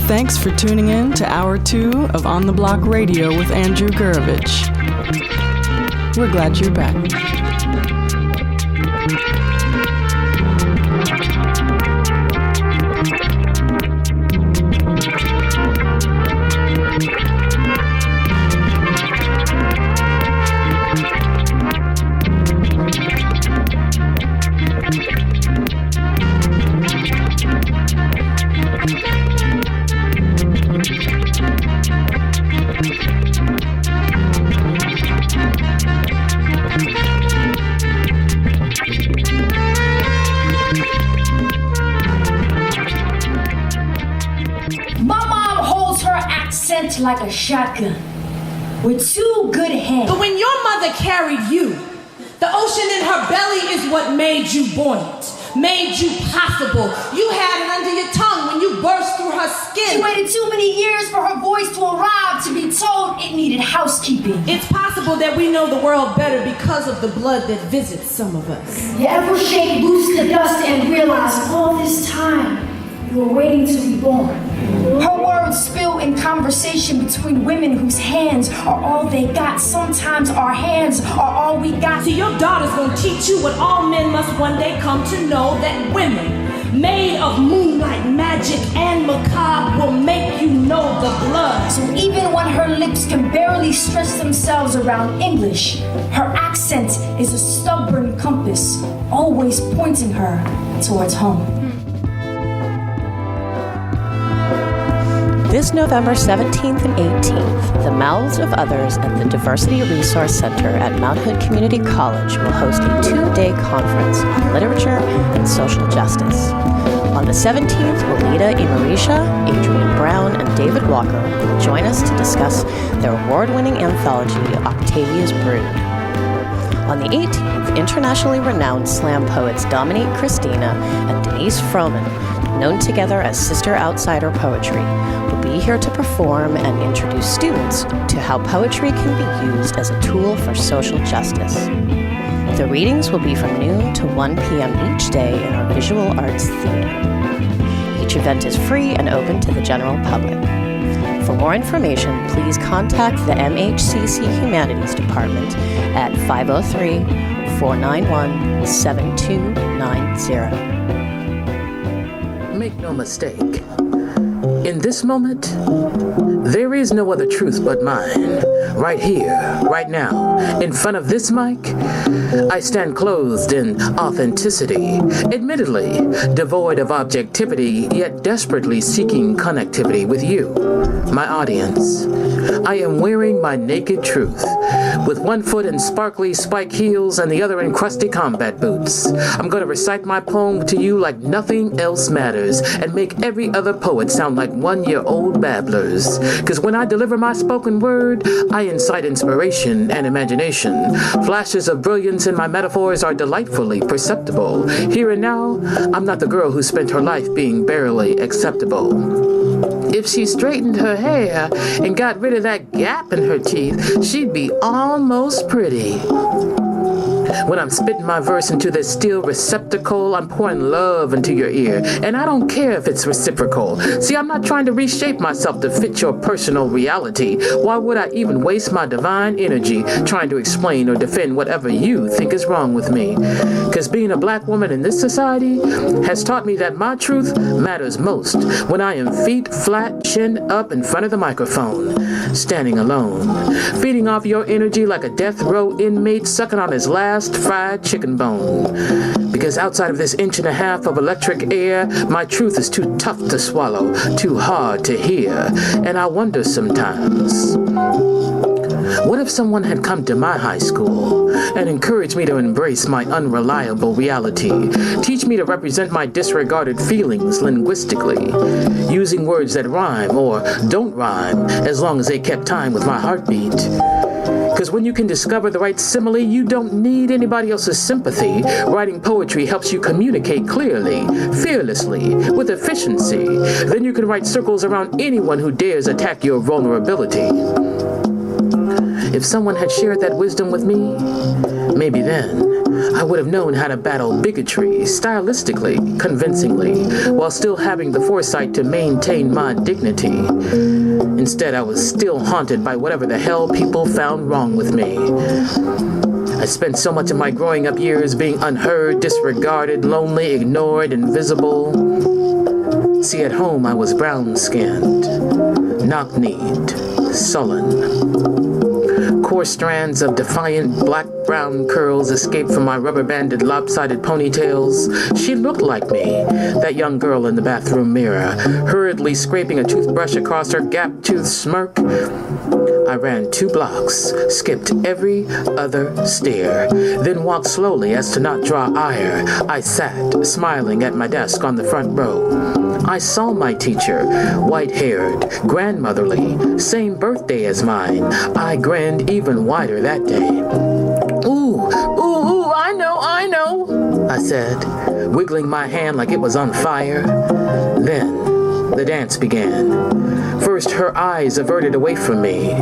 Thanks for tuning in to Hour 2 of On the Block Radio with Andrew Gurovich. We're glad you're back. Like a shotgun with two good hands. But when your mother carried you, the ocean in her belly is what made you buoyant, made you possible. You had it under your tongue when you burst through her skin. She waited too many years for her voice to arrive to be told it needed housekeeping. It's possible that we know the world better because of the blood that visits some of us. You ever shake loose the dust and realize all this time you were waiting to be born? Her words spill in conversation between women whose hands are all they got. Sometimes our hands are all we got. See, your daughter's gonna teach you what all men must one day come to know, that women, made of moonlight, magic, and macabre, will make you know the blood. So even when her lips can barely stretch themselves around English, her accent is a stubborn compass, always pointing her towards home. This November 17th and 18th, the Mouths of Others at the Diversity Resource Center at Mount Hood Community College will host a 2-day conference on literature and social justice. On the 17th, Walida Imarisha, Adrian Brown, and David Walker will join us to discuss their award-winning anthology, Octavia's Brood. On the 18th, internationally renowned slam poets Dominique Christina and Denise Froman, known together as Sister Outsider Poetry, will be here to perform and introduce students to how poetry can be used as a tool for social justice. The readings will be from noon to 1 p.m. each day in our Visual Arts Theater. Each event is free and open to the general public. For more information, please contact the MHCC Humanities Department at 503-491-7290. Make no mistake. In this moment, there is no other truth but mine. Right here, right now, in front of this mic, I stand clothed in authenticity, admittedly devoid of objectivity, yet desperately seeking connectivity with you, my audience. I am wearing my naked truth, with one foot in sparkly spike heels and the other in crusty combat boots. I'm going to recite my poem to you like nothing else matters, and make every other poet sound like one-year-old babblers. Because when I deliver my spoken word, I incite inspiration and imagination. Flashes of brilliance in my metaphors are delightfully perceptible. Here and now, I'm not the girl who spent her life being barely acceptable. If she straightened her hair and got rid of that gap in her teeth, she'd be almost pretty. When I'm spitting my verse into this steel receptacle, I'm pouring love into your ear, and I don't care if it's reciprocal. See, I'm not trying to reshape myself to fit your personal reality. Why would I even waste my divine energy trying to explain or defend whatever you think is wrong with me? Because being a black woman in this society has taught me that my truth matters most when I am feet flat, chin up in front of the microphone, standing alone, feeding off your energy like a death row inmate sucking on his last fried chicken bone. Because outside of this inch and a half of electric air, my truth is too tough to swallow, too hard to hear. And I wonder sometimes, what if someone had come to my high school and encouraged me to embrace my unreliable reality, teach me to represent my disregarded feelings linguistically, using words that rhyme or don't rhyme as long as they kept time with my heartbeat? Because when you can discover the right simile, you don't need anybody else's sympathy. Writing poetry helps you communicate clearly, fearlessly, with efficiency. Then you can write circles around anyone who dares attack your vulnerability. If someone had shared that wisdom with me, maybe then I would have known how to battle bigotry stylistically, convincingly, while still having the foresight to maintain my dignity. Instead, I was still haunted by whatever the hell people found wrong with me. I spent so much of my growing up years being unheard, disregarded, lonely, ignored, invisible. See, at home I was brown-skinned, knock-kneed, sullen. Coarse strands of defiant black-brown curls escaped from my rubber-banded, lopsided ponytails. She looked like me, that young girl in the bathroom mirror, hurriedly scraping a toothbrush across her gap-toothed smirk. I ran 2 blocks, skipped every other stair, then walked slowly as to not draw ire. I sat, smiling at my desk on the front row. I saw my teacher, white-haired, grandmotherly, same birthday as mine. I grinned even wider that day. Ooh, I know, I said, wiggling my hand like it was on fire. Then the dance began. First, her eyes averted away from me.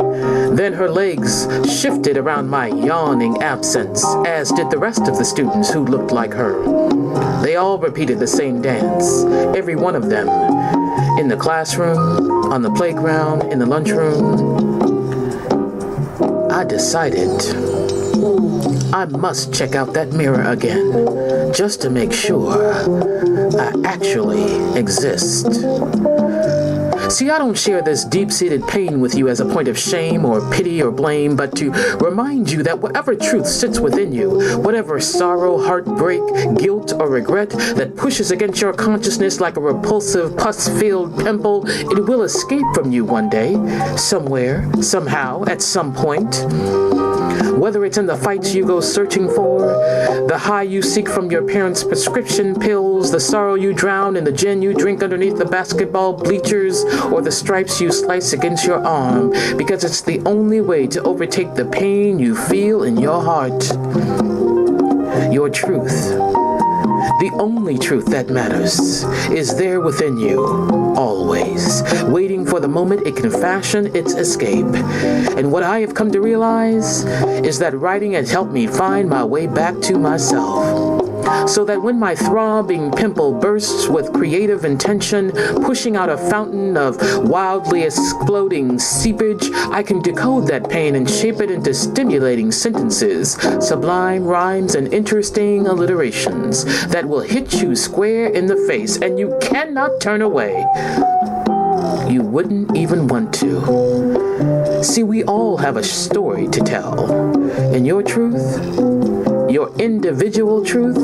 Then her legs shifted around my yawning absence, as did the rest of the students who looked like her. They all repeated the same dance, every one of them. In the classroom, on the playground, in the lunchroom. I decided I must check out that mirror again, just to make sure I actually exist. See, I don't share this deep-seated pain with you as a point of shame or pity or blame, but to remind you that whatever truth sits within you, whatever sorrow, heartbreak, guilt, or regret that pushes against your consciousness like a repulsive, pus-filled pimple, it will escape from you one day, somewhere, somehow, at some point. Whether it's in the fights you go searching for, the high you seek from your parents' prescription pills, the sorrow you drown in the gin you drink underneath the basketball bleachers, or the stripes you slice against your arm, because it's the only way to overtake the pain you feel in your heart. Your truth, the only truth that matters, is there within you, always, waiting for the moment it can fashion its escape. And what I have come to realize is that writing has helped me find my way back to myself. So that when my throbbing pimple bursts with creative intention, pushing out a fountain of wildly exploding seepage, I can decode that pain and shape it into stimulating sentences, sublime rhymes, and interesting alliterations that will hit you square in the face, and you cannot turn away. You wouldn't even want to. See, we all have a story to tell, and your truth, your individual truth,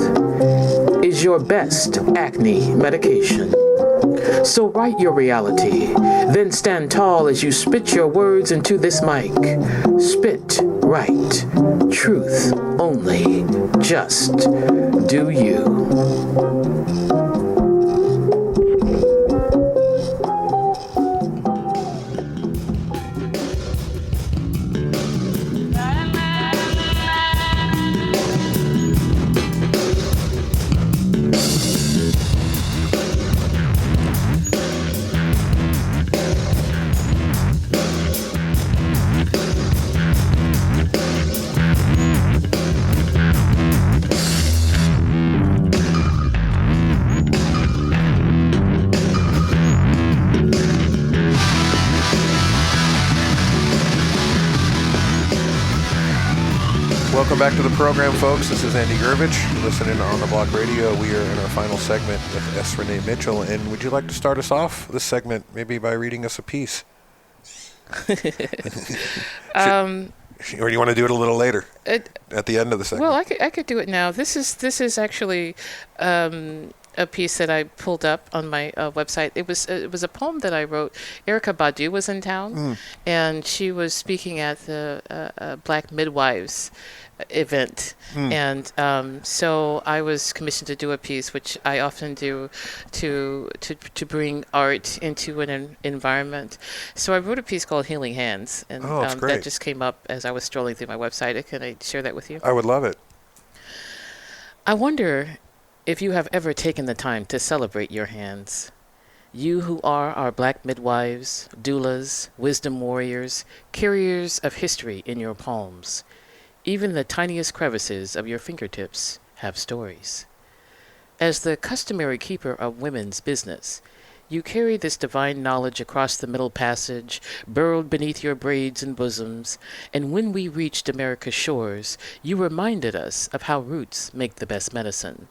is your best acne medication. So write your reality, then stand tall as you spit your words into this mic. Spit right, truth only, just do you. Welcome back to the program, folks. This is Andy Gurvich. You're listening to On the Block Radio. We are in our final segment with S. Renee Mitchell. And would you like to start us off this segment maybe by reading us a piece? Or do you want to do it a little later at the end of the segment? Well, I could do it now. This is actually a piece that I pulled up on my website. It was a poem that I wrote. Erykah Badu was in town, and she was speaking at the Black Midwives event, and so I was commissioned to do a piece, which I often do, to bring art into an environment. So I wrote a piece called Healing Hands, and that just came up as I was strolling through my website. Can I share that with you? I would love it. I wonder if you have ever taken the time to celebrate your hands. You who are our Black midwives, doulas, wisdom warriors, carriers of history in your palms. Even the tiniest crevices of your fingertips have stories. As the customary keeper of women's business, you carry this divine knowledge across the Middle Passage, burrowed beneath your braids and bosoms, and when we reached America's shores, you reminded us of how roots make the best medicine.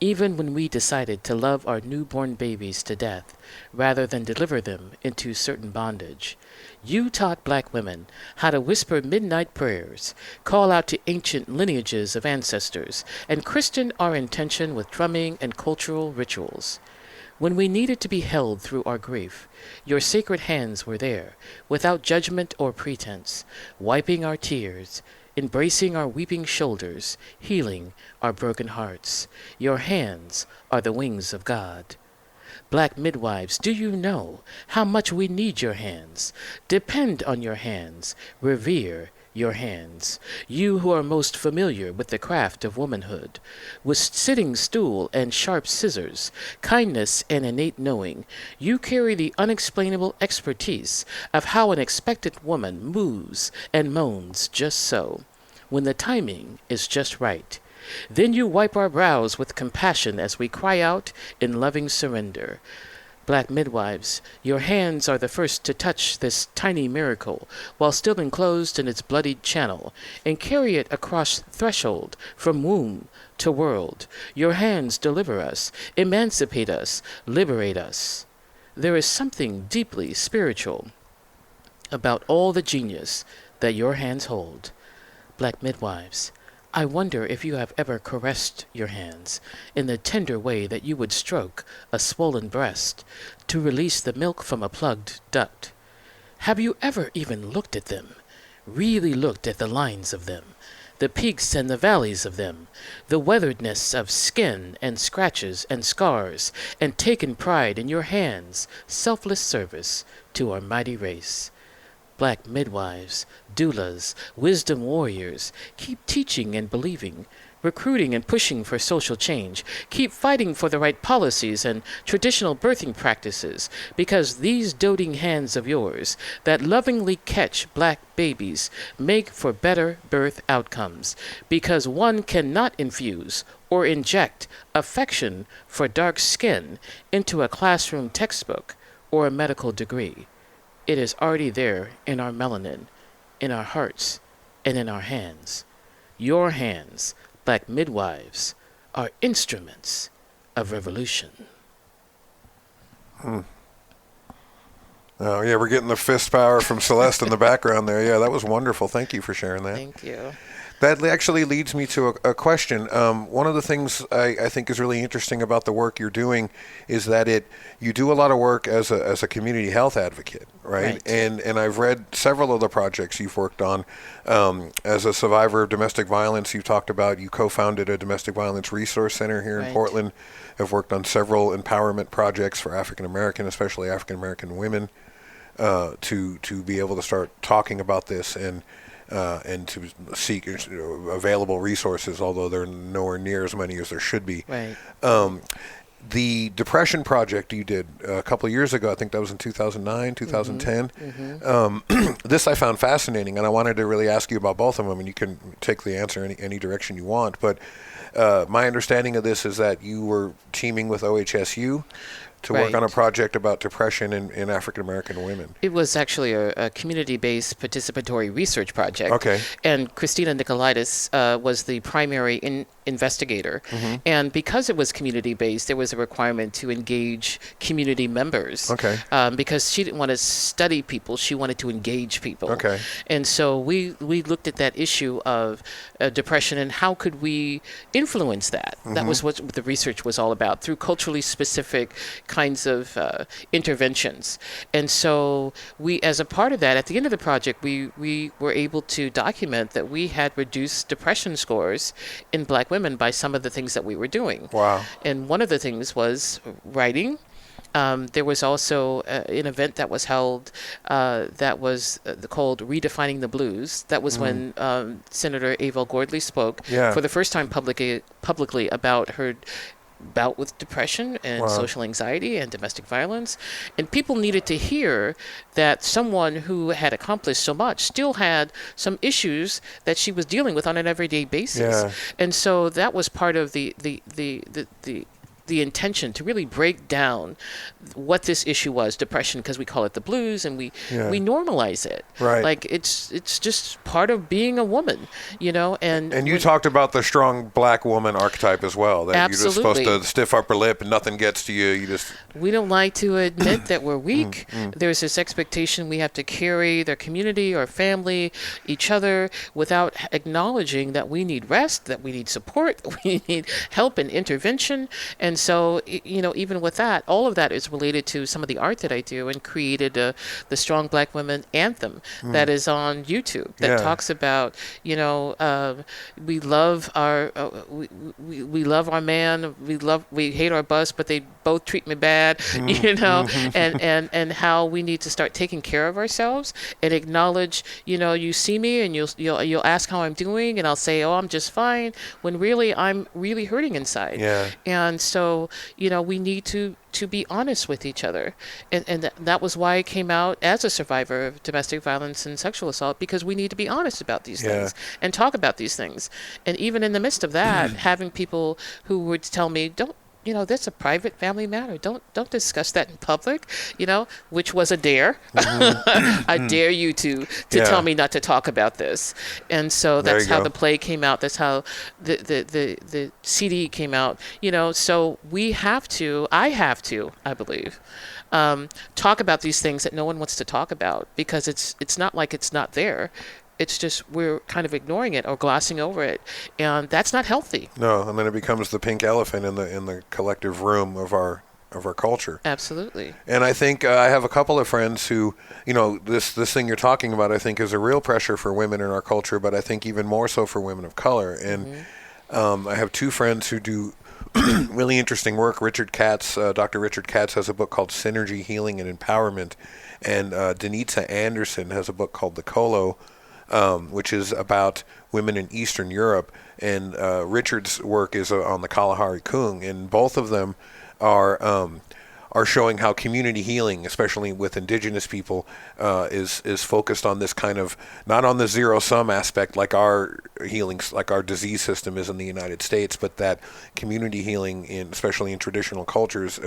Even when we decided to love our newborn babies to death, rather than deliver them into certain bondage, you taught black women how to whisper midnight prayers, call out to ancient lineages of ancestors, and christen our intention with drumming and cultural rituals. When we needed to be held through our grief, your sacred hands were there, without judgment or pretense, wiping our tears, embracing our weeping shoulders, healing our broken hearts. Your hands are the wings of God. Black midwives, do you know how much we need your hands? Depend on your hands, revere your hands. You who are most familiar with the craft of womanhood, with sitting stool and sharp scissors, kindness and innate knowing, you carry the unexplainable expertise of how an expectant woman moves and moans just so, when the timing is just right. Then you wipe our brows with compassion as we cry out in loving surrender. Black midwives, your hands are the first to touch this tiny miracle while still enclosed in its bloodied channel, and carry it across threshold from womb to world. Your hands deliver us, emancipate us, liberate us. There is something deeply spiritual about all the genius that your hands hold. Black midwives, I wonder if you have ever caressed your hands in the tender way that you would stroke a swollen breast to release the milk from a plugged duct. Have you ever even looked at them, really looked at the lines of them, the peaks and the valleys of them, the weatheredness of skin and scratches and scars, and taken pride in your hands' selfless service to our mighty race? Black midwives, doulas, wisdom warriors, keep teaching and believing, recruiting and pushing for social change. Keep fighting for the right policies and traditional birthing practices, because these doting hands of yours that lovingly catch black babies make for better birth outcomes, because one cannot infuse or inject affection for dark skin into a classroom textbook or a medical degree. It is already there in our melanin, in our hearts, and in our hands. Your hands, black midwives, are instruments of revolution. Oh, yeah, we're getting the fist power from Celeste in the background there. Yeah, that was wonderful. Thank you for sharing that. Thank you. That actually leads me to a question. One of the things I think is really interesting about the work you're doing is that you do a lot of work as a community health advocate, right? And I've read several of the projects you've worked on. As a survivor of domestic violence, you talked about you co-founded a domestic violence resource center here in Portland. Have worked on several empowerment projects for African American, especially African American women, to be able to start talking about this and to seek available resources, although there are nowhere near as many as there should be. Right. The Depression Project you did a couple of years ago, I think that was in 2009, 2010. Mm-hmm. This I found fascinating, and I wanted to really ask you about both of them, and you can take the answer any direction you want. But my understanding of this is that you were teaming with OHSU to work on a project about depression in African American women. It was actually a community-based participatory research project. Okay. And Christina Nicolaitis was the primary investigator. Mm-hmm. And because it was community-based, there was a requirement to engage community members. Okay. Because she didn't want to study people, she wanted to engage people. Okay. And so we looked at that issue of depression and how could we influence that. Mm-hmm. That was what the research was all about, through culturally specific kinds of interventions. And so we, as a part of that, at the end of the project, we were able to document that we had reduced depression scores in black women by some of the things that we were doing. Wow. And one of the things was writing. There was also an event that was held that was called Redefining the Blues. That was when Senator Avel Gordley spoke for the first time publicly about her bout with depression and social anxiety and domestic violence. And people needed to hear that someone who had accomplished so much still had some issues that she was dealing with on an everyday basis. Yeah. And so that was part of the intention to really break down what this issue was, depression, because we call it the blues, and we normalize it. Right. Like it's just part of being a woman, And you talked about the strong black woman archetype as well. That Absolutely. you're just supposed to stiff upper lip and nothing gets to you. You just. We don't like to admit that we're weak. There's this expectation we have to carry their community, our family, each other, without acknowledging that we need rest, that we need support, that we need help and intervention. And so, even with that, all of that is related to some of the art that I do, and created the Strong Black Women Anthem that is on YouTube that talks about, we love our we love our man, we hate our bus, but they both treat me bad, and how we need to start taking care of ourselves and acknowledge, you see me and you'll ask how I'm doing, and I'll say, oh, I'm just fine, when really I'm really hurting inside. Yeah. And so, we need to be honest with each other. And that was why I came out as a survivor of domestic violence and sexual assault, because we need to be honest about these things and talk about these things. And even in the midst of that, having people who would tell me, that's a private family matter. Don't discuss that in public, which was a dare. I dare you to tell me not to talk about this. And so that's how the play came out. That's how the CD came out. So I believe, talk about these things that no one wants to talk about, because it's not like it's not there. It's just we're kind of ignoring it or glossing over it, and that's not healthy. No, and then it becomes the pink elephant in the collective room of our culture. Absolutely. And I think I have a couple of friends who, this thing you're talking about, I think is a real pressure for women in our culture, but I think even more so for women of color. And I have two friends who do really interesting work. Richard Katz, Dr. Richard Katz, has a book called Synergy, Healing, and Empowerment, and Denitza Anderson has a book called The Colo, which is about women in Eastern Europe, and Richard's work is on the Kalahari Kung, and both of them are showing how community healing, especially with indigenous people, is focused on this kind of, not on the zero-sum aspect like our healings, like our disease system is in the United States, but that community healing, especially in traditional cultures,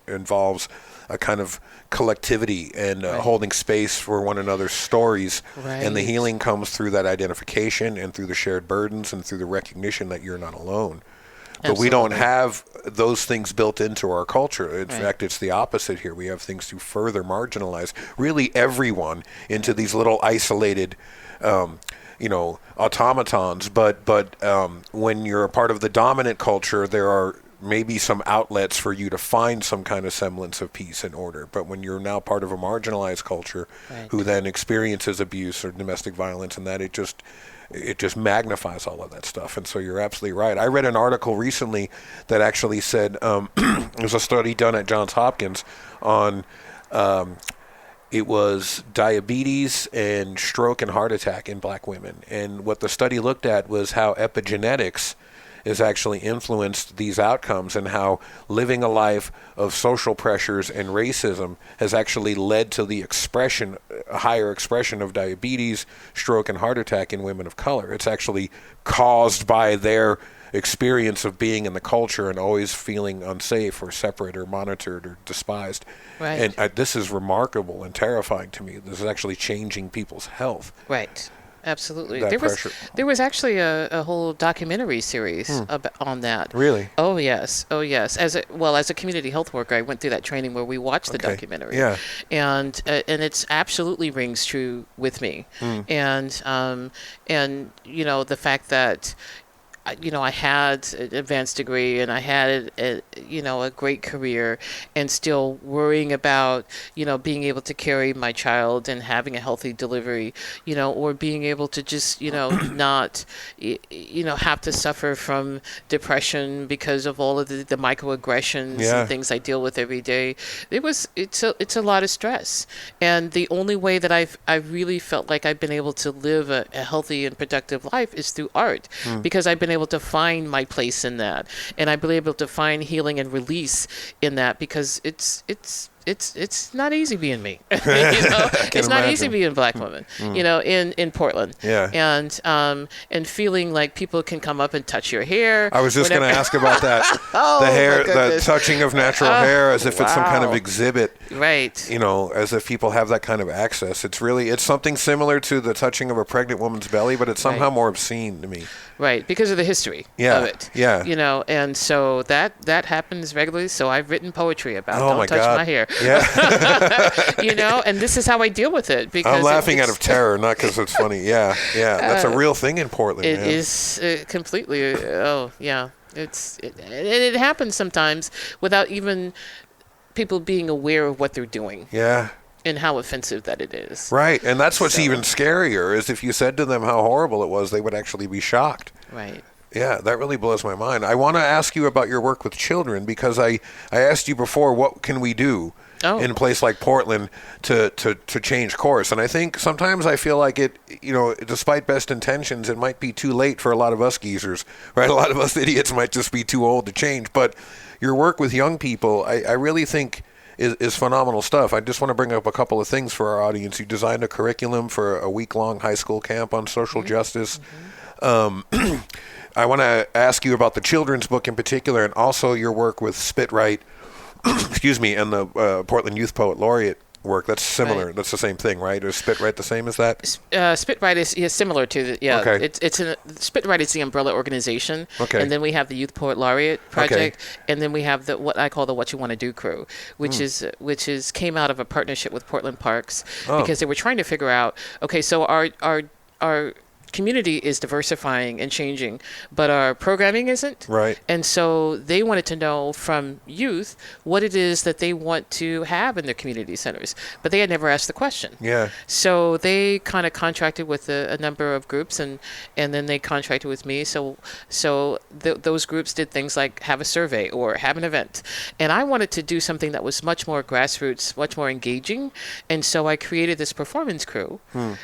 involves a kind of collectivity and holding space for one another's stories. Right. And the healing comes through that identification and through the shared burdens and through the recognition that you're not alone. But we don't have those things built into our culture. In fact, it's the opposite here. We have things to further marginalize really everyone into these little isolated, automatons. But when you're a part of the dominant culture, there are maybe some outlets for you to find some kind of semblance of peace and order. But when you're now part of a marginalized culture who then experiences abuse or domestic violence, and that it just magnifies all of that stuff. And so you're absolutely right. I read an article recently that actually said there's a study done at Johns Hopkins on it was diabetes and stroke and heart attack in black women. And what the study looked at was how epigenetics has actually influenced these outcomes, and how living a life of social pressures and racism has actually led to the higher expression of diabetes, stroke, and heart attack in women of color. It's actually caused by their experience of being in the culture and always feeling unsafe or separate or monitored or despised. Right. And this is remarkable and terrifying to me. This is actually changing people's health. Right. Absolutely. That There was actually a whole documentary series on that. Really? Oh yes. As a community health worker, I went through that training where we watched the documentary. Yeah. And it's absolutely rings true with me. And the fact that I had an advanced degree and I had a great career, and still worrying about, being able to carry my child and having a healthy delivery, or being able to just, not, have to suffer from depression because of all of the microaggressions and things I deal with every day. It's a lot of stress. And the only way that I really felt like I've been able to live a healthy and productive life is through art, because I've been able to find my place in that, and I've been able to find healing and release in that, because it's not easy being me. It's not easy being a Black woman. In Portland. Yeah. And feeling like people can come up and touch your hair. I was just going to ask about that. The hair, the touching of natural hair, as if it's some kind of exhibit. Right. As if people have that kind of access. It's something similar to the touching of a pregnant woman's belly, but it's somehow more obscene to me. Right, because of the history of it. Yeah. And so that happens regularly. So I've written poetry about don't touch my hair. Yeah. And this is how I deal with it. Because I'm laughing out of terror, not because it's funny. Yeah. That's a real thing in Portland. It is completely. It happens sometimes without even people being aware of what they're doing. Yeah. And how offensive that it is. Right, and that's what's even scarier, is if you said to them how horrible it was, they would actually be shocked. Right. Yeah, that really blows my mind. I want to ask you about your work with children, because I asked you before, what can we do in a place like Portland to change course? And I think sometimes I feel like it, despite best intentions, it might be too late for a lot of us geezers, right? A lot of us idiots might just be too old to change. But your work with young people, I really think is phenomenal stuff. I just want to bring up a couple of things for our audience. You designed a curriculum for a week-long high school camp on social justice. I want to ask you about the children's book in particular, and also your work with Spit Right, and the Portland Youth Poet Laureate work. That's similar. Right. That's the same thing, right? Is Spit Right the same as that? Spit Right is similar to Okay. Spit Right is the umbrella organization. Okay. And then we have the Youth Poet Laureate project, and then we have what I call the What You Want to Do crew, which is came out of a partnership with Portland Parks, because they were trying to figure out, okay, so our community is diversifying and changing, but our programming isn't. Right. And so they wanted to know from youth what it is that they want to have in their community centers, but they had never asked the question. Yeah. So they kind of contracted with a number of groups, and then they contracted with me. So those groups did things like have a survey or have an event. And I wanted to do something that was much more grassroots, much more engaging. And so I created this performance crew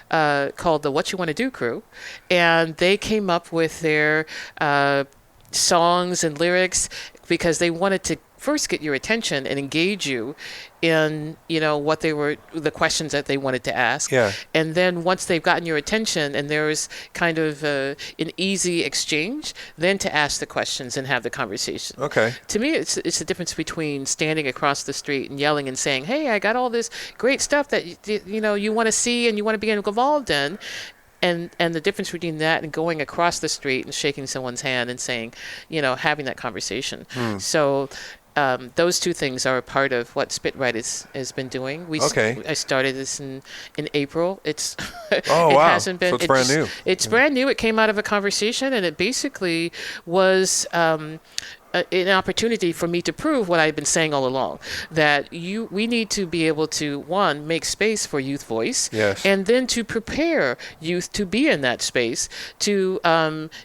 called the What You Want to Do crew. And they came up with their songs and lyrics because they wanted to first get your attention and engage you in, what the questions that they wanted to ask. Yeah. And then once they've gotten your attention and there's kind of an easy exchange, then to ask the questions and have the conversation. Okay. To me, it's the difference between standing across the street and yelling and saying, hey, I got all this great stuff that, you want to see and you want to be involved in. And the difference between that and going across the street and shaking someone's hand and saying, having that conversation. So those two things are a part of what Spit Right has been doing. I started this in April. It hasn't been. So it's brand new. It's brand new. It came out of a conversation, and it basically was an opportunity for me to prove what I've been saying all along, that we need to be able to, one, make space for youth voice, yes, and then to prepare youth to be in that space, to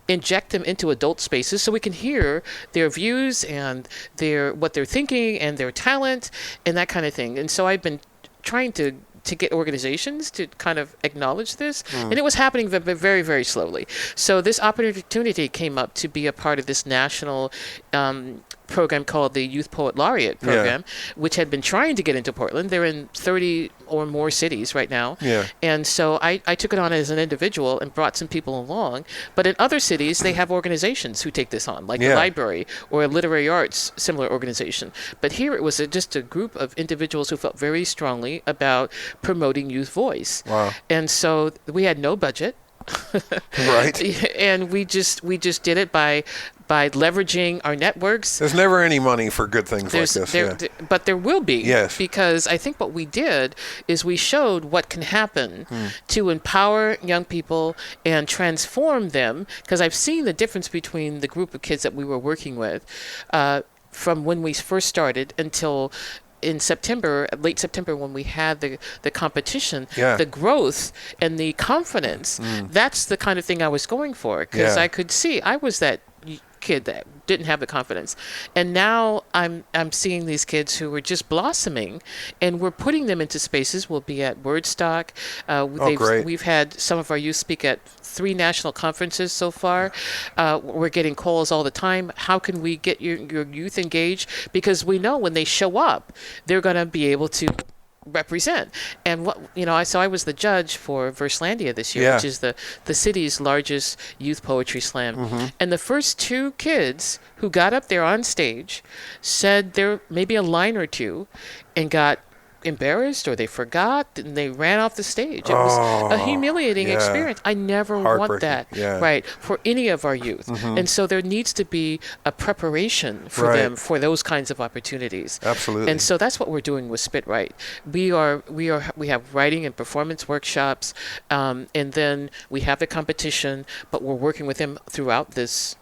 inject them into adult spaces so we can hear their views and what they're thinking and their talent and that kind of thing. And so I've been trying to get organizations to kind of acknowledge this. And it was happening very, very slowly. So this opportunity came up to be a part of this national program called the Youth Poet Laureate program, which had been trying to get into Portland. They're in 30 or more cities right now. Yeah. And so I took it on as an individual and brought some people along. But in other cities, they have organizations who take this on, like the library or a literary arts similar organization. But here it was just a group of individuals who felt very strongly about promoting youth voice. Wow. And so we had no budget. Right. And we just did it by leveraging our networks. There's never any money for good things like this. But there will be. Yes. Because I think what we did is we showed what can happen to empower young people and transform them. Because I've seen the difference between the group of kids that we were working with from when we first started until in September, late September, when we had the competition, the growth and the confidence, that's the kind of thing I was going for. Because I could see I was that kid that didn't have the confidence. And now I'm seeing these kids who are just blossoming, and we're putting them into spaces. We'll be at Wordstock. Great. We've had some of our youth speak at 3 national conferences so far. We're getting calls all the time. How can we get your youth engaged? Because we know when they show up, they're going to be able to represent. And so I was the judge for Verslandia this year, which is the city's largest youth poetry slam. And the first 2 kids who got up there on stage said there maybe a line or two and got embarrassed or they forgot and they ran off the stage. It was a humiliating experience. I never want that right for any of our youth. And so there needs to be a preparation for them for those kinds of opportunities. Absolutely. And so that's what we're doing with Spit Right. We have writing and performance workshops, and then we have the competition, but we're working with them throughout this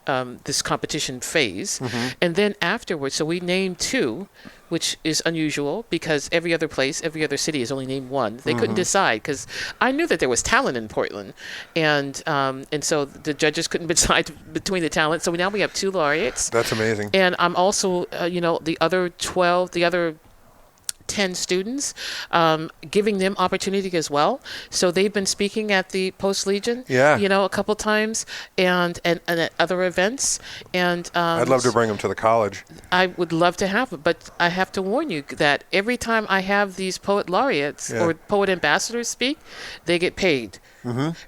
this competition phase. And then afterwards, so we named 2, which is unusual because every other city has only named 1. They couldn't decide because I knew that there was talent in Portland, and so the judges couldn't decide between the talent. So now we have 2 laureates. That's amazing. And I'm also, the other 10 students, giving them opportunity as well. So they've been speaking at the Post Legion, a couple times, and at other events. And I'd love to bring them to the college. I would love to have it, but I have to warn you that every time I have these poet laureates or poet ambassadors speak, they get paid.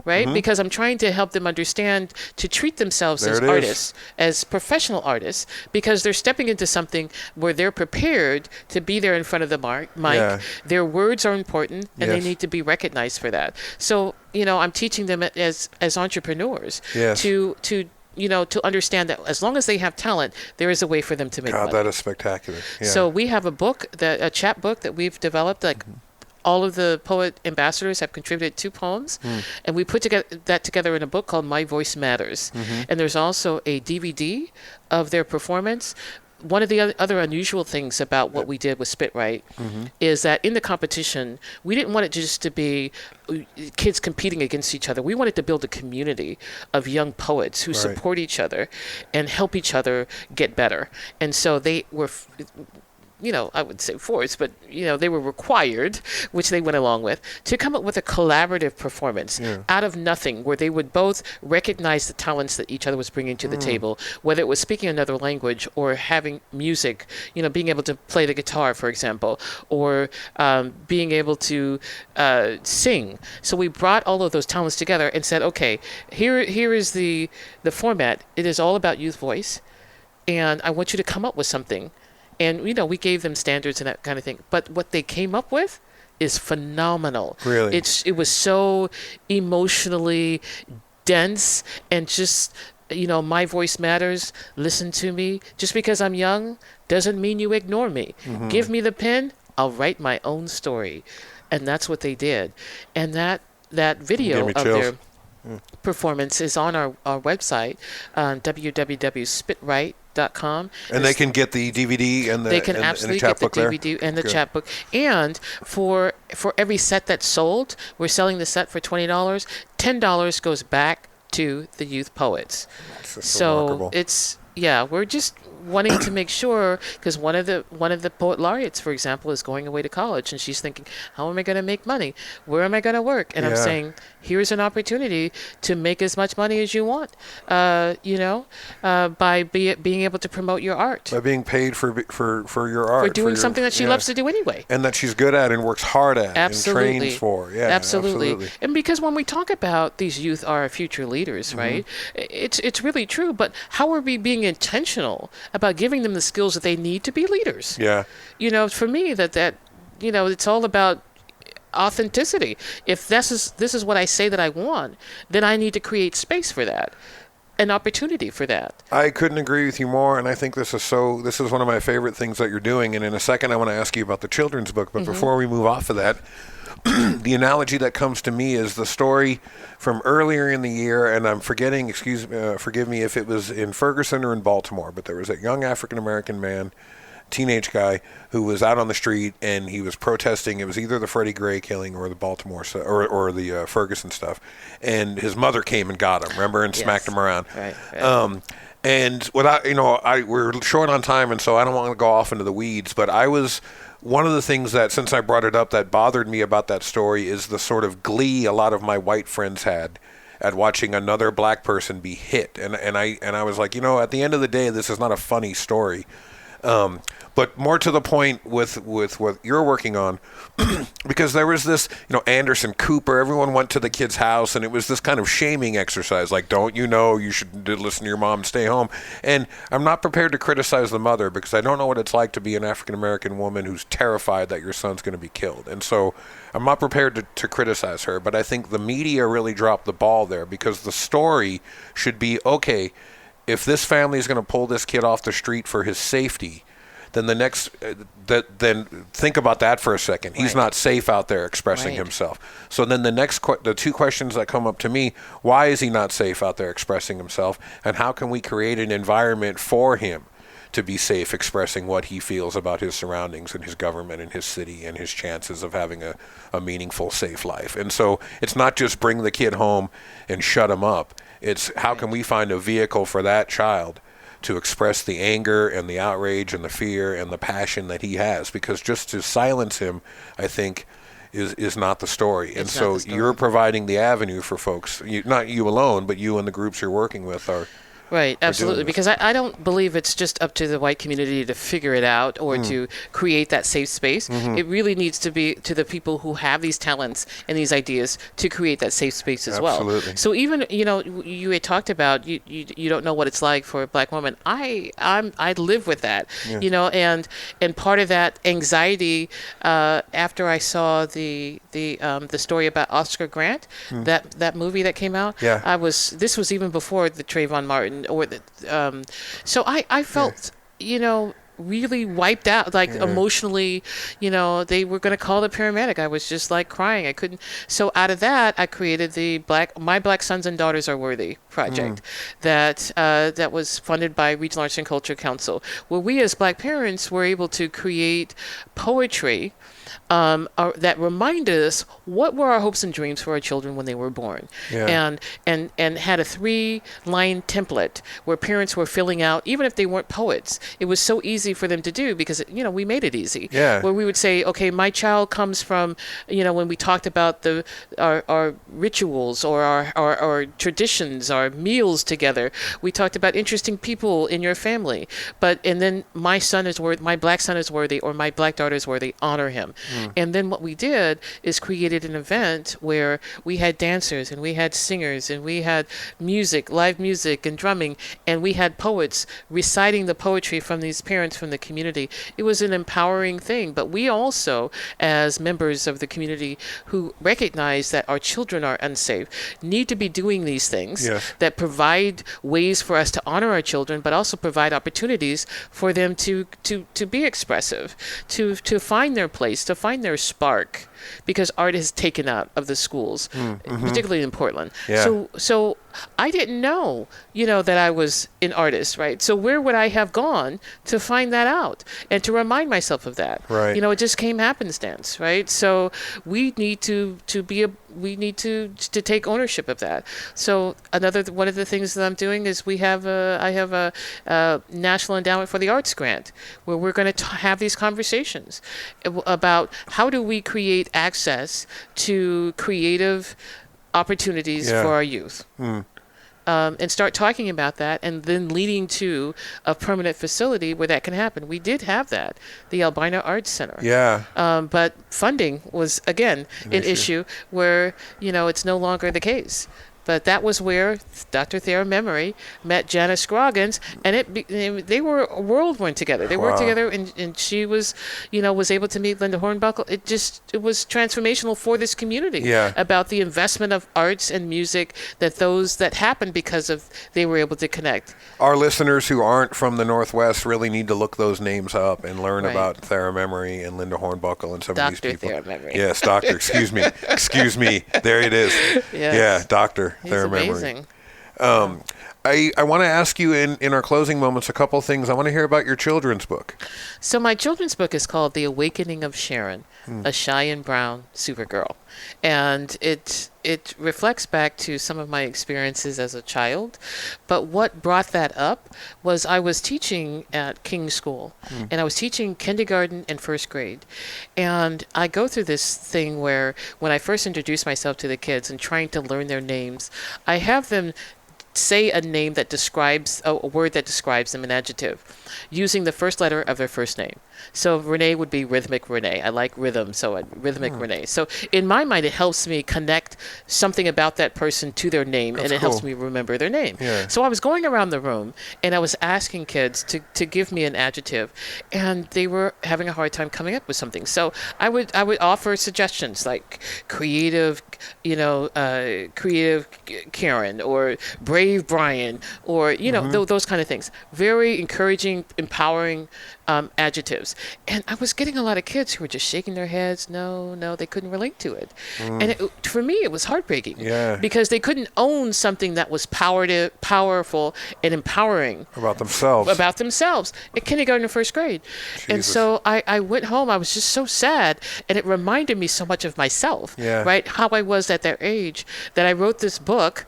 Right? Because I'm trying to help them understand to treat themselves as artists, as professional artists, because they're stepping into something where they're prepared to be there in front of the mic. Their words are important, and they need to be recognized for that. So, I'm teaching them as entrepreneurs to understand that as long as they have talent, there is a way for them to make money. That is spectacular. Yeah. So we have a chat book that we've developed, all of the poet ambassadors have contributed 2 poems, and we put that together in a book called My Voice Matters. And there's also a DVD of their performance. One of the other unusual things about what we did with Spit Right is that in the competition, we didn't want it just to be kids competing against each other. We wanted to build a community of young poets who support each other and help each other get better. And so they were I would say forced, but, they were required, which they went along with, to come up with a collaborative performance out of nothing, where they would both recognize the talents that each other was bringing to the table, whether it was speaking another language or having music, being able to play the guitar, for example, or being able to sing. So we brought all of those talents together and said, okay, here is the format. It is all about youth voice, and I want you to come up with something. And, we gave them standards and that kind of thing. But what they came up with is phenomenal. Really? It was so emotionally dense and just, my voice matters. Listen to me. Just because I'm young doesn't mean you ignore me. Give me the pen. I'll write my own story. And that's what they did. And that video of their performance is on our website, www.spitright.com. And they can get the DVD and the chat book there? They can absolutely get the DVD and the chat book. And for every set that's sold, we're selling the set for $20. $10 goes back to the youth poets. So remarkable. We're just wanting to make sure, because one of the poet laureates, for example, is going away to college, and she's thinking, how am I going to make money? Where am I going to work? And I'm saying, here's an opportunity to make as much money as you want, by being able to promote your art. By being paid for your art. For doing something that she loves to do anyway. And that she's good at and works hard at absolutely. And trains for. Yeah, absolutely. And because when we talk about these youth are future leaders, right, it's really true, but how are we being intentional about giving them the skills that they need to be leaders? Yeah. For me, that it's all about authenticity. If this is what I say that I want, then I need to create space for that, an opportunity for that. I couldn't agree with you more, and I think this is one of my favorite things that you're doing. And in a second, I want to ask you about the children's book. But before we move off of that, the analogy that comes to me is the story from earlier in the year, and I'm forgetting, forgive me if it was in Ferguson or in Baltimore, but there was a young African-American man, teenage guy, who was out on the street and he was protesting. It was either the Freddie Gray killing or the Baltimore or the Ferguson stuff. And his mother came and got him, remember, and smacked him around. Right. And without, we're short on time, and so I don't want to go off into the weeds, but one of the things that, since I brought it up, that bothered me about that story is the sort of glee a lot of my white friends had at watching another black person be hit. And I was like, at the end of the day, this is not a funny story. But more to the point with what you're working on, because there was this, Anderson Cooper, everyone went to the kid's house, and it was this kind of shaming exercise, like, don't you should listen to your mom and stay home. And I'm not prepared to criticize the mother, because I don't know what it's like to be an African-American woman who's terrified that your son's going to be killed. And so I'm not prepared to criticize her, but I think the media really dropped the ball there, because the story should be, okay, if this family is going to pull this kid off the street for his safety, then then think about that for a second. He's not safe out there expressing himself. So then the two questions that come up to me: why is he not safe out there expressing himself, and how can we create an environment for him to be safe expressing what he feels about his surroundings and his government and his city and his chances of having a meaningful, safe life? And so it's not just bring the kid home and shut him up. It's how can we find a vehicle for that child to express the anger and the outrage and the fear and the passion that he has, because just to silence him, I think, is not the story. And so you're providing the avenue for folks, not you alone, but you and the groups you're working with are. Right, absolutely, because I don't believe it's just up to the white community to figure it out or to create that safe space. It really needs to be to the people who have these talents and these ideas to create that safe space as well. So even, you had talked about you don't know what it's like for a black woman. I live with that, and part of that anxiety after I saw the story about Oscar Grant, that movie that came out. This was even before the Trayvon Martin. So I felt, really wiped out, like emotionally, they were going to call the paramedic. I was just like crying. I couldn't. So out of that, I created the My Black Sons and Daughters Are Worthy project that was funded by Regional Arts and Culture Council, where we as black parents were able to create poetry that reminded us what were our hopes and dreams for our children when they were born, and had a 3-line template where parents were filling out, even if they weren't poets. It was so easy for them to do because we made it easy. Where we would say, okay, my child comes from, when we talked about our rituals or our traditions, our meals together, we talked about interesting people in your family. And then my son is worthy, my black son is worthy, or my black daughter is worthy. Honor him. And then what we did is created an event where we had dancers and we had singers and we had music, live music and drumming, and we had poets reciting the poetry from these parents from the community. It was an empowering thing, but we also, as members of the community who recognize that our children are unsafe, need to be doing these things that provide ways for us to honor our children, but also provide opportunities for them to be expressive, to find their place, to find their spark, because art is taken out of the schools, particularly in Portland. So I didn't know, that I was an artist, right? So where would I have gone to find that out and to remind myself of that? Right. It just came happenstance, right? So we need to take ownership of that. So one of the things that I'm doing is I have a National Endowment for the Arts grant where we're going to have these conversations about how do we create access to creative opportunities for our youth. And start talking about that, and then leading to a permanent facility where that can happen. We did have that, the Albina Arts Center. But funding was, again, an issue where, it's no longer the case. But that was where Dr. Thera Memory met Janice Scroggins, and they were a whirlwind together. They worked together, and she was able to meet Linda Hornbuckle. It was transformational for this community about the investment of arts and music that happened because of they were able to connect. Our listeners who aren't from the Northwest really need to look those names up and learn about Thera Memory and Linda Hornbuckle and some of these people. Dr. Thera Memory. Yes, Doctor. Excuse me. There it is. Yes. Yeah, Doctor. He's amazing. I want to ask you in our closing moments a couple things. I want to hear about your children's book. So my children's book is called The Awakening of Sharon, a Cheyenne Brown Supergirl. And it reflects back to some of my experiences as a child. But what brought that up was I was teaching at King's School, and I was teaching kindergarten and first grade. And I go through this thing where when I first introduce myself to the kids and trying to learn their names, I have them say a name that describes a word that describes them, an adjective, using the first letter of their first name. So Renee would be rhythmic Renee. I like rhythm, so rhythmic Renee. So in my mind, it helps me connect something about that person to their name, and it helps me remember their name. Yeah. So I was going around the room, and I was asking kids to give me an adjective, and they were having a hard time coming up with something. So I would offer suggestions like creative, creative Karen, or brave Brian, or those kind of things. Very encouraging, empowering adjectives. And I was getting a lot of kids who were just shaking their heads. No, they couldn't relate to it. And for me, it was heartbreaking. Yeah. Because they couldn't own something that was powerful and empowering. About themselves. At kindergarten and first grade. Jesus. And so I went home. I was just so sad. And it reminded me so much of myself. Yeah. Right? How I was at that age, that I wrote this book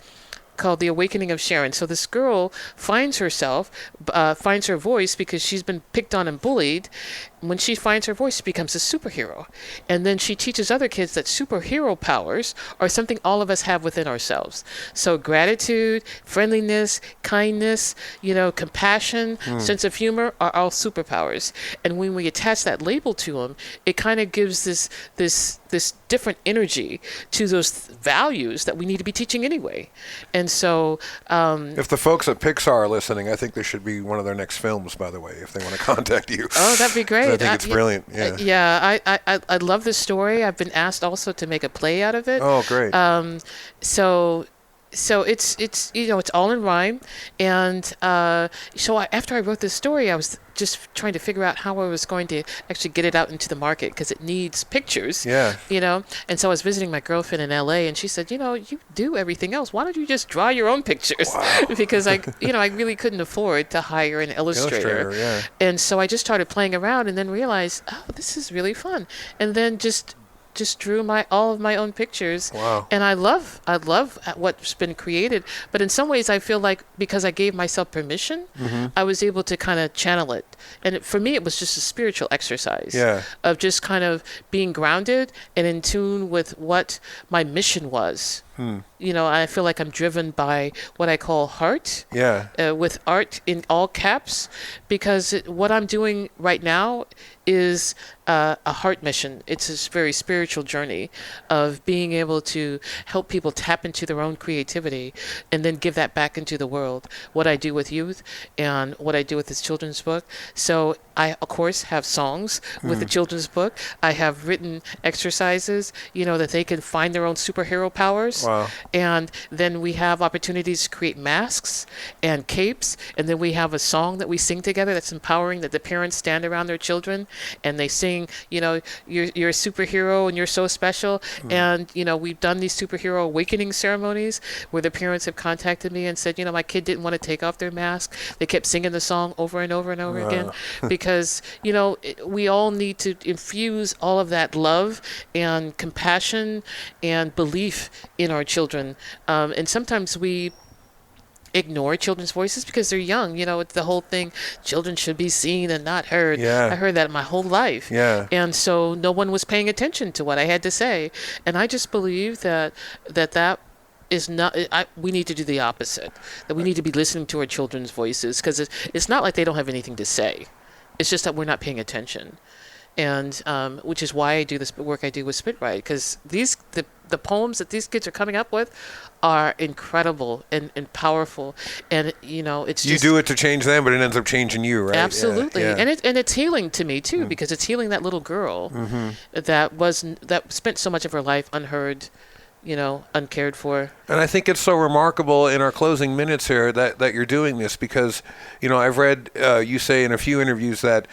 called The Awakening of Sharon. So this girl finds her voice because she's been picked on and bullied. When she finds her voice, she becomes a superhero. And then she teaches other kids that superhero powers are something all of us have within ourselves. So gratitude, friendliness, kindness, compassion, sense of humor are all superpowers. And when we attach that label to them, it kind of gives this different energy to those values that we need to be teaching anyway. And so if the folks at Pixar are listening, I think this should be one of their next films, by the way, if they want to contact you. Oh, that'd be great. I think it's brilliant. Yeah. Yeah, I love this story. I've been asked also to make a play out of it. Oh, great. So it's all in rhyme, and so after I wrote this story, I was just trying to figure out how I was going to actually get it out into the market, because it needs pictures. Yeah. And so I was visiting my girlfriend in LA, and she said, you do everything else. Why don't you just draw your own pictures? Wow. Because I really couldn't afford to hire an illustrator. Yeah. And so I just started playing around, and then realized, oh, this is really fun. And then just drew all of my own pictures. Wow. And I love what's been created. But in some ways, I feel like because I gave myself permission, I was able to kind of channel it. And for me, it was just a spiritual exercise of just kind of being grounded and in tune with what my mission was. I feel like I'm driven by what I call heart. Yeah. With art in all caps, because what I'm doing right now is a heart mission. It's this very spiritual journey of being able to help people tap into their own creativity and then give that back into the world. What I do with youth and what I do with this children's book. So I, of course, have songs with the children's book. I have written exercises, that they can find their own superhero powers. Wow. And then we have opportunities to create masks and capes. And then we have a song that we sing together that's empowering, that the parents stand around their children and they sing, you're a superhero and you're so special. And, we've done these superhero awakening ceremonies where the parents have contacted me and said, my kid didn't want to take off their mask. They kept singing the song over and over and over again because, we all need to infuse all of that love and compassion and belief in our children. And sometimes we ignore children's voices because they're young. It's the whole thing, children should be seen and not heard. Yeah. I heard that my whole life. Yeah. And so no one was paying attention to what I had to say. And I just believe that is not, we need to do the opposite, that we need to be listening to our children's voices, because it's not like they don't have anything to say. It's just that we're not paying attention. And which is why I do this work I do with Spitwrite, because the poems that these kids are coming up with are incredible and powerful, and it's just, you do it to change them, but it ends up changing you, right? Absolutely. Yeah. And it's healing to me too, because it's healing that little girl that spent so much of her life unheard, uncared for. And I think it's so remarkable in our closing minutes here that you're doing this, because, I've read you say in a few interviews that,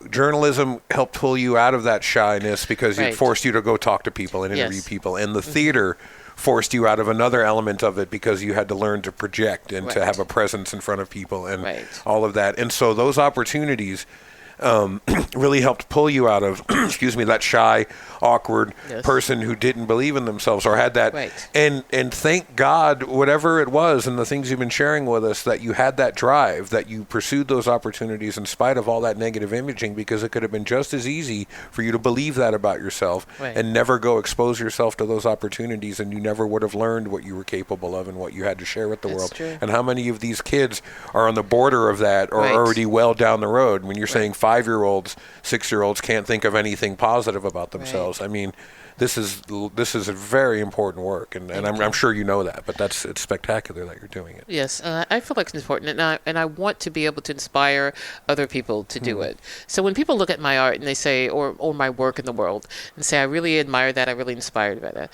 journalism helped pull you out of that shyness because it forced you to go talk to people and interview people. And the theater forced you out of another element of it because you had to learn to project and to have a presence in front of people and all of that. And so those opportunities, really helped pull you out of, excuse me, that shy, awkward Yes. person who didn't believe in themselves or had that. Right. And thank God, whatever it was and the things you've been sharing with us, that you had that drive, that you pursued those opportunities in spite of all that negative imaging, because it could have been just as easy for you to believe that about yourself Right. and never go expose yourself to those opportunities, and you never would have learned what you were capable of and what you had to share with the That's world. true. And how many of these kids are on the border of that or Right. already well down the road? When you're saying 5-year-olds, 6-year-olds can't think of anything positive about themselves. I mean, this is a very important work, and I'm sure you know that, but it's spectacular that you're doing it. Yes, I feel like it's important, and I want to be able to inspire other people to do it. So when people look at my art and they say, or my work in the world, and say, I really admire that, I really inspired by that.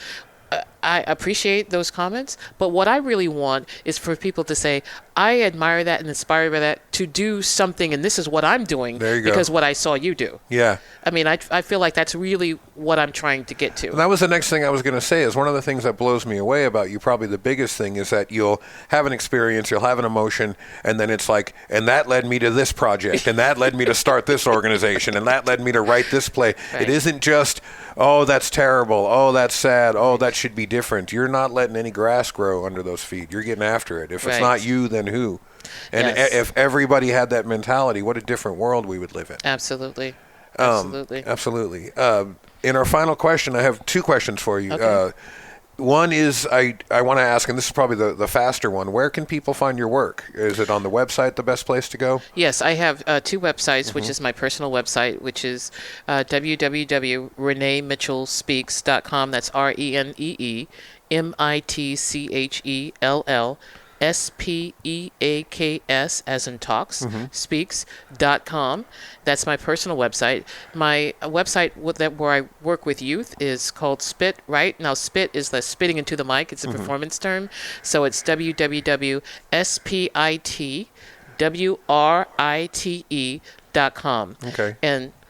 I appreciate those comments, but what I really want is for people to say, I admire that and inspired by that to do something, and this is what I'm doing There you go. because what I saw you do. Yeah. I mean, I feel like that's really what I'm trying to get to. And that was the next thing I was going to say. Is one of the things that blows me away about you, probably the biggest thing, is that you'll have an experience, you'll have an emotion, and then it's like, and that led me to this project, and that led me to start this organization, and that led me to write this play. Right. It isn't just, oh, that's terrible, oh, that's sad, oh, that should be different. You're not letting any grass grow under those feet. You're getting after it. If it's Right. not you, then who? And Yes. if everybody had that mentality, what a different world we would live in. Absolutely. Absolutely. Absolutely. In our final question, I have two questions for you. Okay. One is I want to ask, and this is probably the faster one, where can people find your work? Is it on the website the best place to go? Yes, I have two websites, which is my personal website, which is www.reneemitchellspeaks.com. That's ReneeMitchellSpeaks, as in talks, speaks.com. That's my personal website. My website where I work with youth is called Spit, right? Now, spit is the spitting into the mic. It's a performance term. So it's www.spitwrite.com. Okay.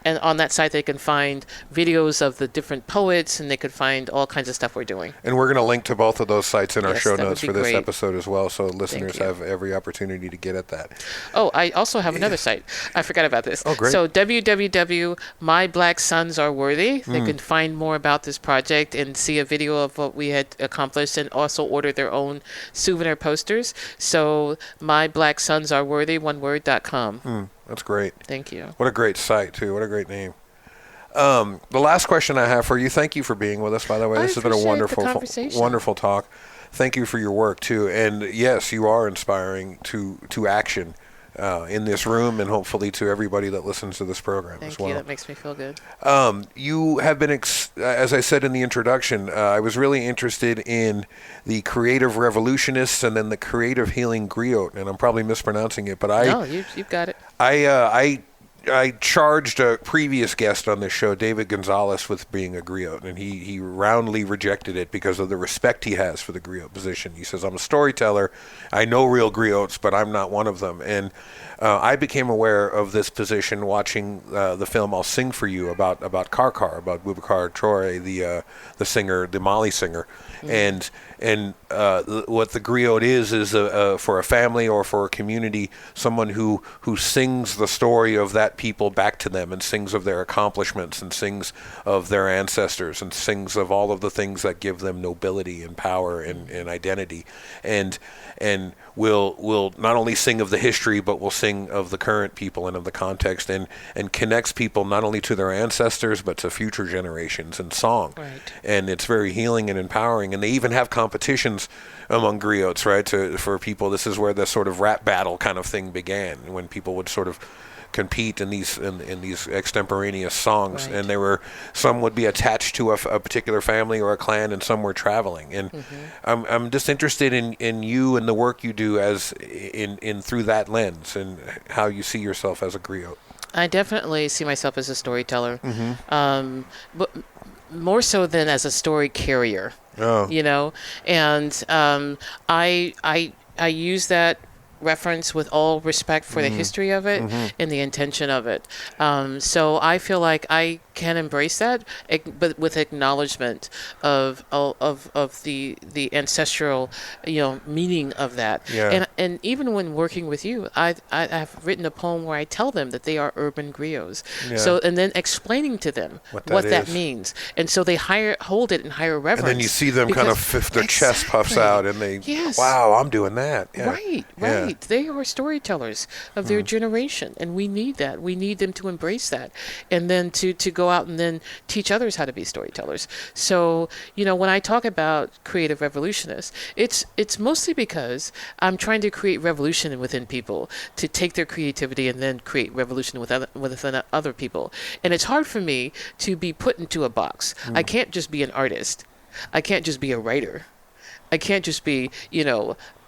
And on that site, they can find videos of the different poets, and they could find all kinds of stuff we're doing. And we're going to link to both of those sites in our Yes, show that would notes be for this great. episode as well, so listeners you. have every opportunity to get at that. Oh, I also have another site. I forgot about this. Oh, great. So www.myblacksonsareworthy. They can find more about this project and see a video of what we had accomplished, and also order their own souvenir posters. So myblacksonsareworthy.com. That's great. Thank you. What a great site, too. What a great name. The last question I have for you, thank you for being with us, by the way. I This has been a appreciate the wonderful, conversation. wonderful talk. Thank you for your work, too. And, yes, you are inspiring to action in this room, and hopefully to everybody that listens to this program Thank as well. you. That makes me feel good. You have been, as I said in the introduction, I was really interested in the creative revolutionists and then the creative healing griot, and I'm probably mispronouncing it, but No, you've got it. I charged a previous guest on this show, David Gonzalez, with being a griot, and he roundly rejected it because of the respect he has for the griot position. He says, I'm a storyteller. I know real griots, but I'm not one of them. And I became aware of this position watching the film I'll Sing For You about Karkar, about Boubacar Traoré, the singer, the Mali singer. And what the griot is for a family or for a community, someone who sings the story of that people back to them, and sings of their accomplishments, and sings of their ancestors, and sings of all of the things that give them nobility and power and identity, and will not only sing of the history, but will sing of the current people and of the context, and connects people not only to their ancestors but to future generations in song. Right. And it's very healing and empowering. And they even have competitions among griots, right? For people, this is where the sort of rap battle kind of thing began, when people would sort of compete in these extemporaneous songs. Right. And some would be attached to a particular family or a clan, and some were traveling. And I'm just interested in you and the work you do as in through that lens, and how you see yourself as a griot. I definitely see myself as a storyteller, but more so than as a story carrier. Oh. You know, and I use that reference with all respect for the history of it and the intention of it. So I feel like I can embrace that, but with acknowledgement of the ancestral, meaning of that. Yeah. And even when working with you, I've written a poem where I tell them that they are urban griots. Yeah. So, and then explaining to them what that means, and so they hold it in higher reverence. And then you see them kind of their chest puffs out, and they, wow, I'm doing that. Yeah. Right. Yeah. They are storytellers of their generation, and we need that. We need them to embrace that, and then to go out and then teach others how to be storytellers. So, when I talk about creative revolutionists, it's mostly because I'm trying to create revolution within people, to take their creativity and then create revolution within other people. And it's hard for me to be put into a box. I can't just be an artist. I can't just be a writer. I can't just be,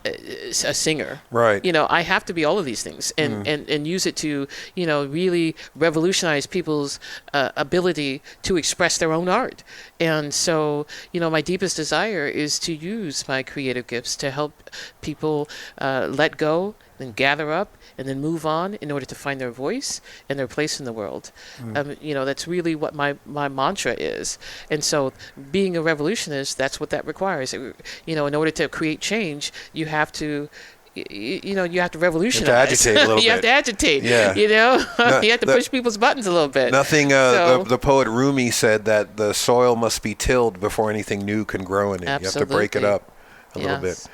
a singer. Right. I have to be all of these things and use it to, really revolutionize people's ability to express their own art. And so, my deepest desire is to use my creative gifts to help people let go and gather up and then move on in order to find their voice and their place in the world. That's really what my mantra is. And so being a revolutionist, that's what that requires. In order to create change, you have to you have to revolutionize. You have to agitate a little bit. You have to agitate. Yeah. You have to push people's buttons a little bit. The poet Rumi said that the soil must be tilled before anything new can grow in it. Absolutely. You have to break it up a little bit.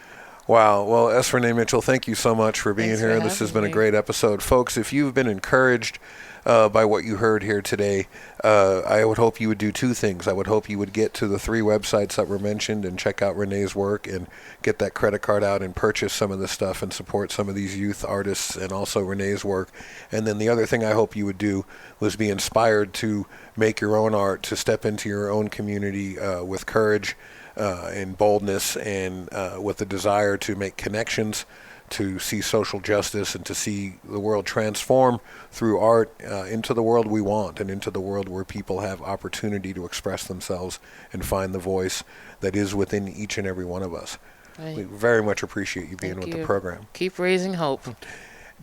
Wow. Well, S. Renee Mitchell, thank you so much for being here. This has been a great episode. Folks, if you've been encouraged by what you heard here today, I would hope you would do two things. I would hope you would get to the 3 websites that were mentioned and check out Renee's work and get that credit card out and purchase some of this stuff and support some of these youth artists and also Renee's work. And then the other thing I hope you would do was be inspired to make your own art, to step into your own community with courage and boldness and with the desire to make connections, to see social justice, and to see the world transform through art into the world we want and into the world where people have opportunity to express themselves and find the voice that is within each and every one of us. Right. We very much appreciate you being with the program. Keep raising hope.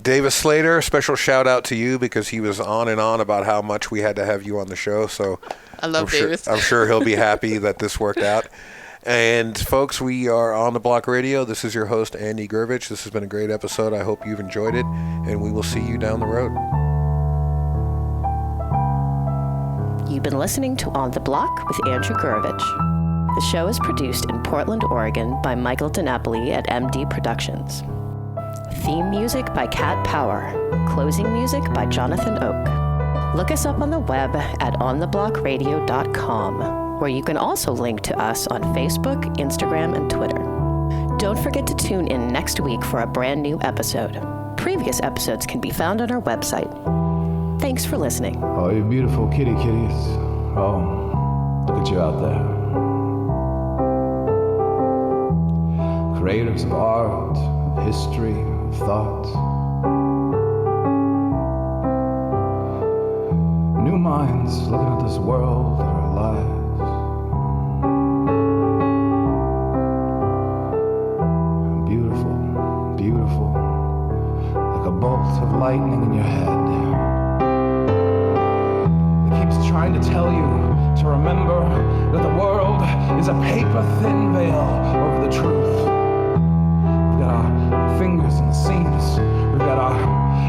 Davis Slater, special shout out to you because he was on and on about how much we had to have you on the show. So I love Davis. I'm sure he'll be happy that this worked out. And folks, we are on the Block Radio. This is your host, Andy Gurvich. This has been a great episode. I hope you've enjoyed it, and we will see you down the road. You've been listening to On the Block with Andrew Gurvich. The show is produced in Portland, Oregon by Michael DiNapoli at MD Productions. Theme music by Cat Power. Closing music by Jonathan Oak. Look us up on the web at ontheblockradio.com. where you can also link to us on Facebook, Instagram, and Twitter. Don't forget to tune in next week for a brand new episode. Previous episodes can be found on our website. Thanks for listening. Oh, you beautiful kitties. Oh, look at you out there. Creators of art, of history, of thought. New minds looking at this world that are alive. Beautiful, like a bolt of lightning in your head. It keeps trying to tell you to remember that the world is a paper-thin veil over the truth. We've got our fingers in the seams. We've got our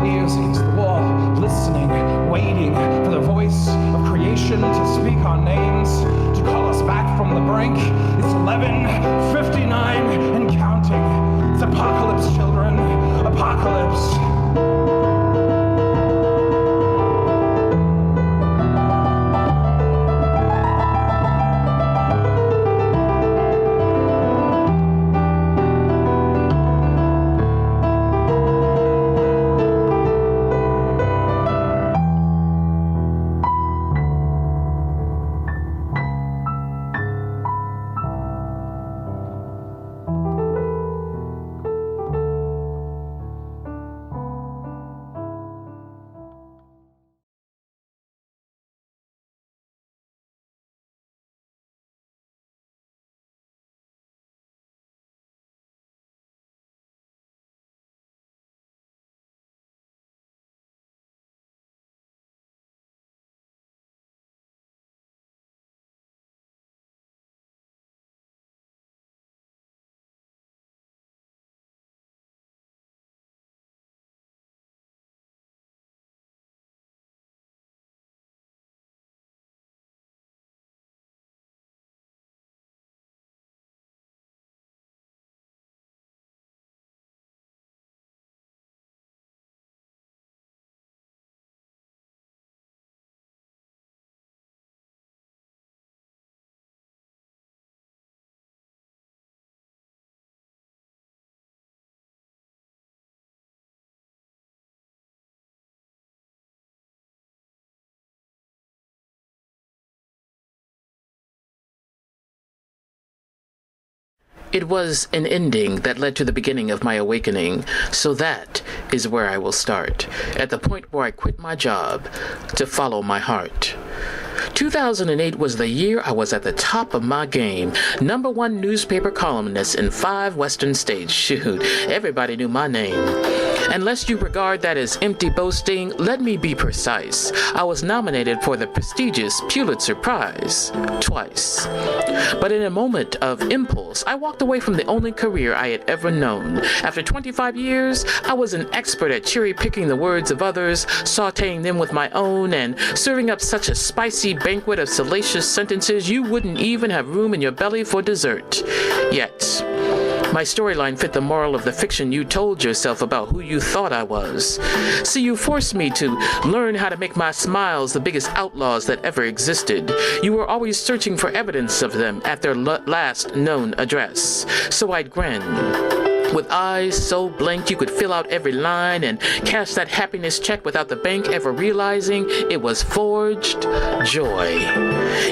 ears against the wall, listening, waiting for the voice of creation to speak our names, to call us back from the brink. It's 11:59 and counting. It's apocalypse, children. Apocalypse. It was an ending that led to the beginning of my awakening. So that is where I will start, at the point where I quit my job to follow my heart. 2008 was the year I was at the top of my game. #1 newspaper columnist in 5 western states. Shoot, everybody knew my name. Unless you regard that as empty boasting, let me be precise. I was nominated for the prestigious Pulitzer Prize twice. But in a moment of impulse, I walked away from the only career I had ever known. After 25 years, I was an expert at cherry-picking the words of others, sautéing them with my own, and serving up such a spicy banquet of salacious sentences you wouldn't even have room in your belly for dessert. Yet, my storyline fit the moral of the fiction you told yourself about who you thought I was. See, you forced me to learn how to make my smiles the biggest outlaws that ever existed. You were always searching for evidence of them at their last known address. So I'd grin, with eyes so blank you could fill out every line and cash that happiness check without the bank ever realizing it was forged joy.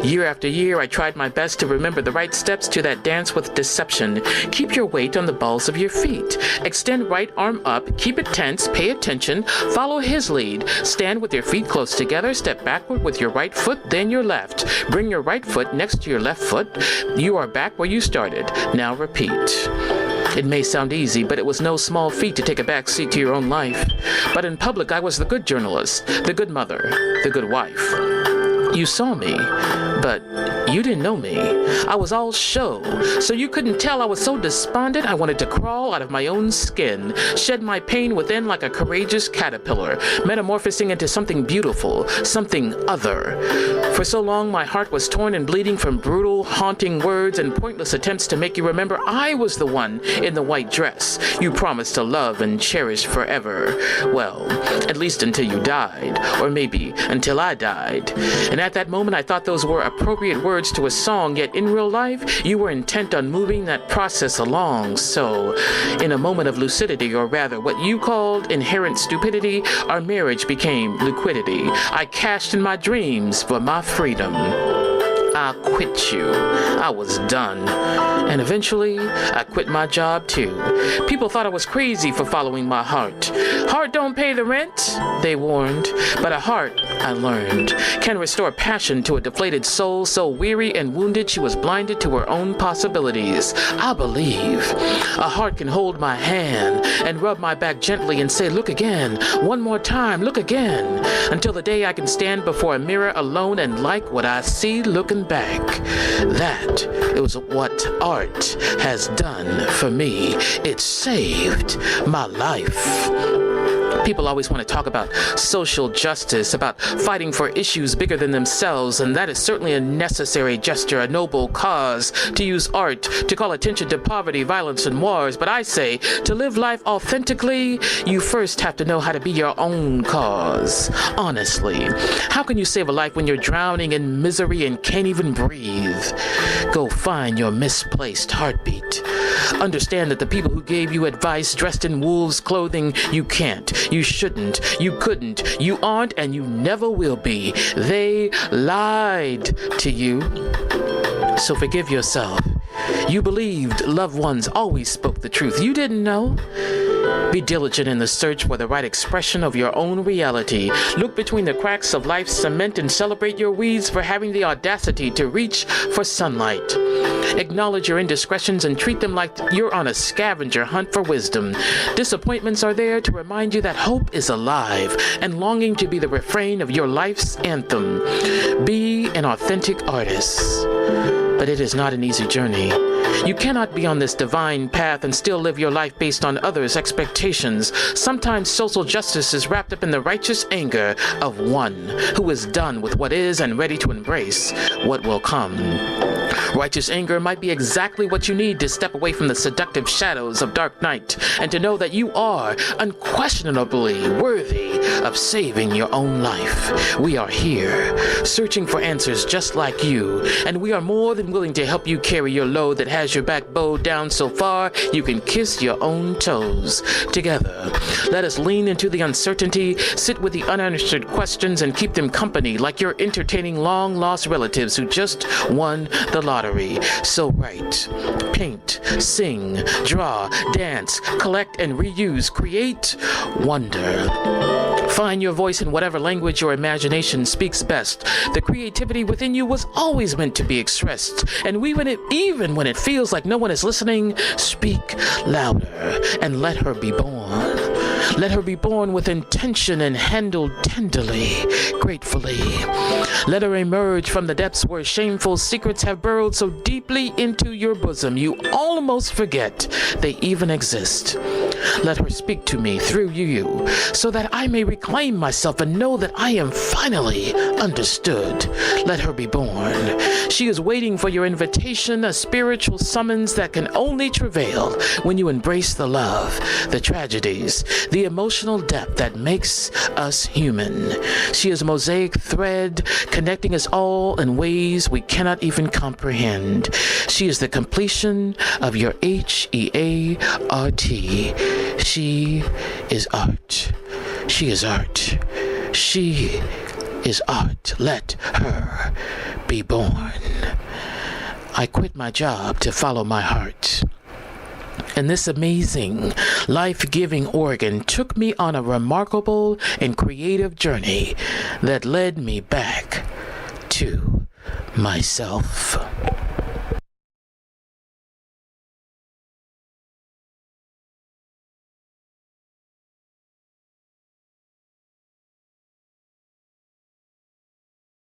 Year after year, I tried my best to remember the right steps to that dance with deception. Keep your weight on the balls of your feet. Extend right arm up, keep it tense, pay attention, follow his lead. Stand with your feet close together, step backward with your right foot, then your left. Bring your right foot next to your left foot. You are back where you started. Now repeat. It may sound easy, but it was no small feat to take a back seat to your own life. But in public, I was the good journalist, the good mother, the good wife. You saw me, but you didn't know me. I was all show, so you couldn't tell I was so despondent I wanted to crawl out of my own skin, shed my pain within like a courageous caterpillar, metamorphosing into something beautiful, something other. For so long, my heart was torn and bleeding from brutal, haunting words and pointless attempts to make you remember I was the one in the white dress you promised to love and cherish forever. Well, at least until you died, or maybe until I died. And at that moment, I thought those were appropriate words to a song, yet in real life, you were intent on moving that process along. So, in a moment of lucidity, or rather what you called inherent stupidity, our marriage became liquidity. I cashed in my dreams for my freedom. I quit you. I was done. And eventually, I quit my job too. People thought I was crazy for following my heart. Heart don't pay the rent, they warned. But a heart, I learned, can restore passion to a deflated soul so weary and wounded she was blinded to her own possibilities. I believe a heart can hold my hand and rub my back gently and say, look again, one more time, look again, until the day I can stand before a mirror alone and like what I see looking back. That is what art has done for me. It saved my life. People always want to talk about social justice, about fighting for issues bigger than themselves, and that is certainly a necessary gesture, a noble cause, to use art to call attention to poverty, violence, and wars. But I say, to live life authentically, you first have to know how to be your own cause. Honestly, how can you save a life when you're drowning in misery and can't even breathe? Go find your misplaced heartbeat. Understand that the people who gave you advice dressed in wolves' clothing, you can't, you shouldn't, you couldn't, you aren't, and you never will be. They lied to you. So forgive yourself. You believed loved ones always spoke the truth. You didn't know. Be diligent in the search for the right expression of your own reality. Look between the cracks of life's cement and celebrate your weeds for having the audacity to reach for sunlight. Acknowledge your indiscretions and treat them like you're on a scavenger hunt for wisdom. Disappointments are there to remind you that hope is alive and longing to be the refrain of your life's anthem. Be an authentic artist. But it is not an easy journey. You cannot be on this divine path and still live your life based on others' expectations. Sometimes social justice is wrapped up in the righteous anger of one who is done with what is and ready to embrace what will come. Righteous anger might be exactly what you need to step away from the seductive shadows of dark night and to know that you are unquestionably worthy of saving your own life. We are here, searching for answers just like you, and we are more than willing to help you carry your load that has your back bowed down so far you can kiss your own toes. Together, let us lean into the uncertainty, sit with the unanswered questions, and keep them company like you're entertaining long-lost relatives who just won the lottery. So write, paint, sing, draw, dance, collect and reuse, create, wonder. Find your voice in whatever language your imagination speaks best. The creativity within you was always meant to be expressed. And even when it feels like no one is listening, speak louder and let her be born. Let her be born with intention and handled tenderly, gratefully. Let her emerge from the depths where shameful secrets have burrowed so deeply into your bosom you almost forget they even exist. Let her speak to me through you so that I may reclaim myself and know that I am finally understood. Let her be born. She is waiting for your invitation, a spiritual summons that can only travail when you embrace the love, the tragedies, the emotional depth that makes us human. She is a mosaic thread connecting us all in ways we cannot even comprehend. She is the completion of your HEART. She is art. She is art. She is art. Let her be born. I quit my job to follow my heart. And this amazing, life-giving organ took me on a remarkable and creative journey that led me back to myself.